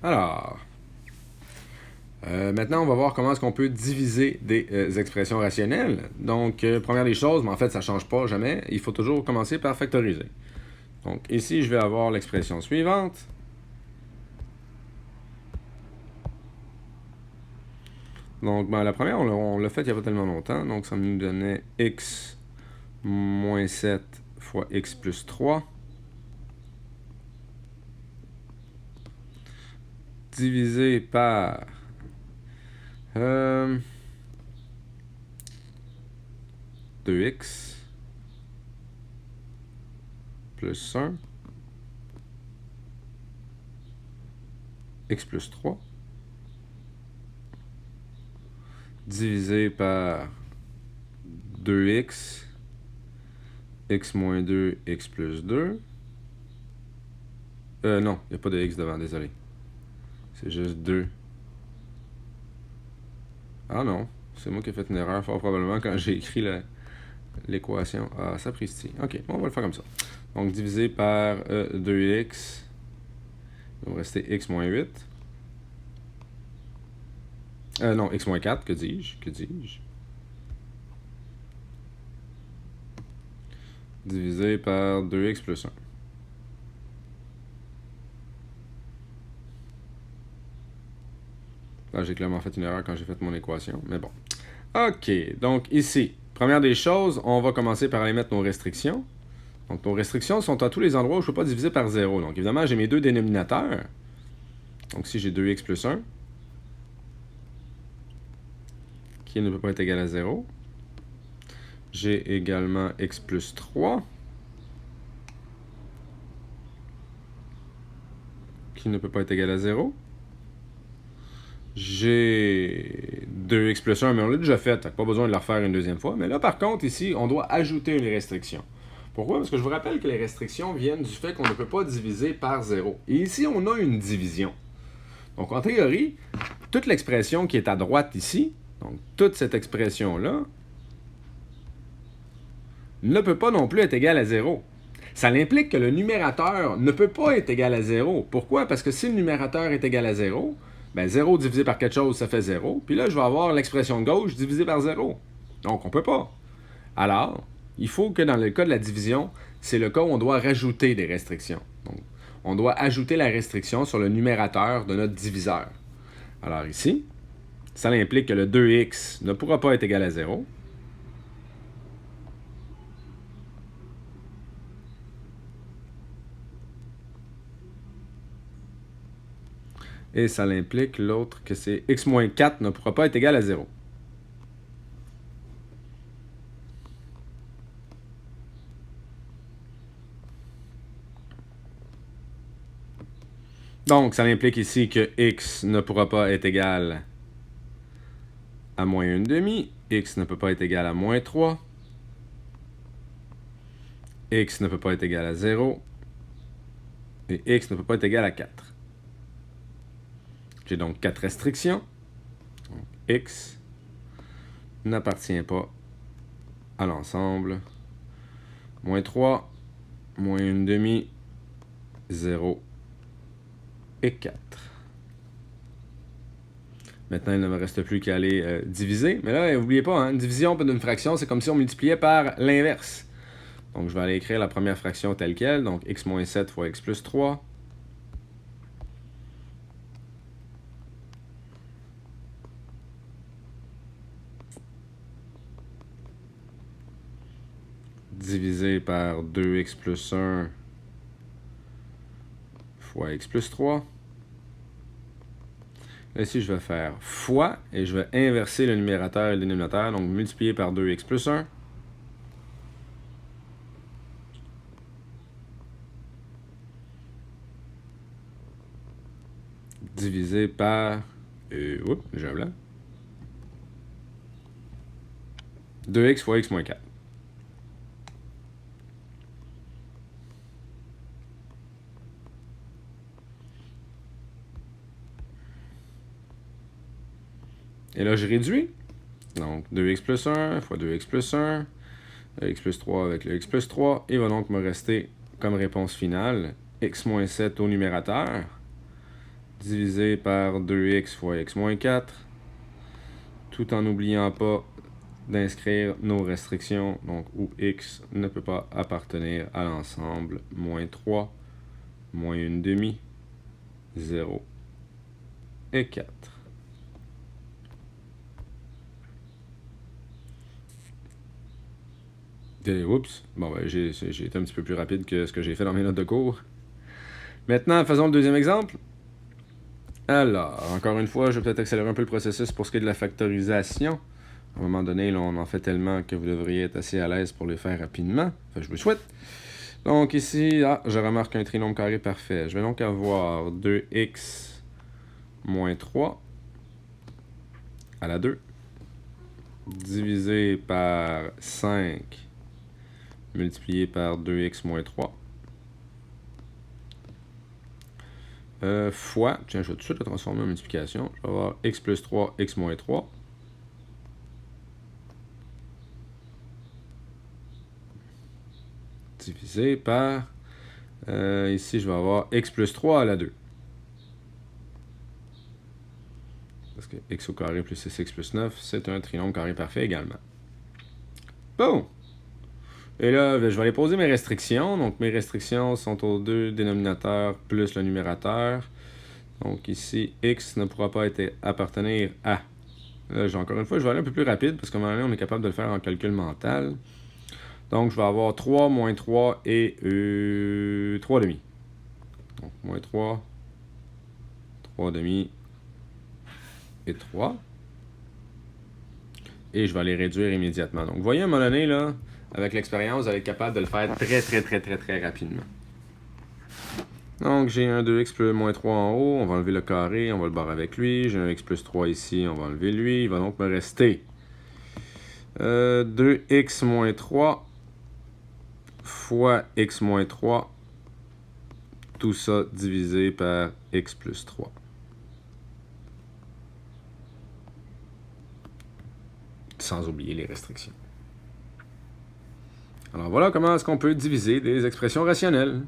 Alors, maintenant, on va voir comment est-ce qu'on peut diviser des expressions rationnelles. Donc, première des choses, mais en fait, ça ne change pas jamais. Il faut toujours commencer par factoriser. Donc, ici, je vais avoir l'expression suivante. Donc, la première, on l'a fait il n'y a pas tellement longtemps. Donc, ça nous donnait x moins 7 fois x plus 3 divisé par 2x plus 1 x plus 3 divisé par 2x, x moins 2, x plus 2. Non, il n'y a pas de x devant, désolé. C'est juste 2. Ah non, c'est moi qui ai fait une erreur, fort probablement, quand j'ai écrit l'équation. Ah, ça pris ici. Ok, bon, on va le faire comme ça. Donc, divisé par 2x, il va me rester x moins 8. Non, x moins 4, que dis-je? Divisé par 2x plus 1. Là, j'ai clairement fait une erreur quand j'ai fait mon équation, mais bon. OK, donc ici, première des choses, on va commencer par aller mettre nos restrictions. Donc, nos restrictions sont à tous les endroits où je ne peux pas diviser par 0. Donc, évidemment, j'ai mes deux dénominateurs. Donc, ici, j'ai 2x plus 1, qui ne peut pas être égal à 0. J'ai également x plus 3, qui ne peut pas être égal à 0. J'ai 2x plus 1, mais on l'a déjà fait, pas besoin de le refaire une deuxième fois. Mais là, par contre, ici, on doit ajouter une restriction. Pourquoi? Parce que je vous rappelle que les restrictions viennent du fait qu'on ne peut pas diviser par 0. Et ici, on a une division. Donc, en théorie, toute l'expression qui est à droite ici, donc toute cette expression-là, ne peut pas non plus être égale à 0. Ça implique que le numérateur ne peut pas être égal à 0. Pourquoi? Parce que si le numérateur est égal à 0, ben 0 divisé par quelque chose, ça fait 0. Puis là, je vais avoir l'expression de gauche divisée par 0. Donc, on ne peut pas. Alors, il faut que dans le cas de la division, c'est le cas où on doit rajouter des restrictions. Donc, on doit ajouter la restriction sur le numérateur de notre diviseur. Alors ici, ça implique que le 2x ne pourra pas être égal à 0. Et ça implique l'autre que c'est x moins 4 ne pourra pas être égal à 0. Donc, ça implique ici que x ne pourra pas être égal à moins 1,5. X ne peut pas être égal à moins 3. X ne peut pas être égal à 0. Et x ne peut pas être égal à 4. J'ai donc 4 restrictions. Donc, x n'appartient pas à l'ensemble. Moins 3, moins 1,5, 0 et 4. Maintenant, il ne me reste plus qu'à aller diviser. Mais là, n'oubliez pas, une division d'une fraction, c'est comme si on multipliait par l'inverse. Donc, je vais aller écrire la première fraction telle quelle. Donc, x moins 7 fois x plus 3. Divisé par 2x plus 1 fois x plus 3. Là, ici, je vais faire fois et je vais inverser le numérateur et le dénominateur. Donc, multiplier par 2x plus 1. Divisé par... oups, j'ai un blanc. 2x fois x moins 4. Et là, je réduis. Donc, 2x plus 1 fois 2x plus 1. X plus 3 avec le x plus 3. Il va donc me rester comme réponse finale x moins 7 au numérateur divisé par 2x fois x moins 4, tout en n'oubliant pas d'inscrire nos restrictions, donc où x ne peut pas appartenir à l'ensemble, moins 3, moins 1 demi, 0 et 4. Oups, bon ben j'ai été un petit peu plus rapide que ce que j'ai fait dans mes notes de cours. Maintenant, faisons le deuxième exemple. Alors, encore une fois, je vais peut-être accélérer un peu le processus pour ce qui est de la factorisation. À un moment donné, là, on en fait tellement que vous devriez être assez à l'aise pour les faire rapidement. Enfin, je vous le souhaite. Donc ici, je remarque un trinôme carré parfait. Je vais donc avoir 2x moins 3 à la 2 divisé par 5 multiplié par 2x moins 3 fois, tiens, je vais tout de suite le transformer en multiplication. Je vais avoir x plus 3, x moins 3. Divisé par, ici, je vais avoir x plus 3 à la 2. Parce que x au carré plus 6x plus 9, c'est un trinôme carré parfait également. Bon! Et là, je vais aller poser mes restrictions. Donc, mes restrictions sont aux deux dénominateurs plus le numérateur. Donc, ici, x ne pourra pas appartenir à. Là, encore une fois, je vais aller un peu plus rapide parce qu'à un moment donné, on est capable de le faire en calcul mental. Donc, je vais avoir 3 moins 3 et 3 demi. Donc, moins 3, 3 demi et 3. Et je vais les réduire immédiatement. Donc, vous voyez, à un moment donné, là, avec l'expérience, vous allez être capable de le faire très rapidement. Donc, j'ai un 2x plus moins 3 en haut. On va enlever le carré, on va le barrer avec lui. J'ai un x plus 3 ici, on va enlever lui. Il va donc me rester 2x moins 3 fois x moins 3. Tout ça divisé par x plus 3. Sans oublier les restrictions. Alors voilà comment est-ce qu'on peut diviser des expressions rationnelles.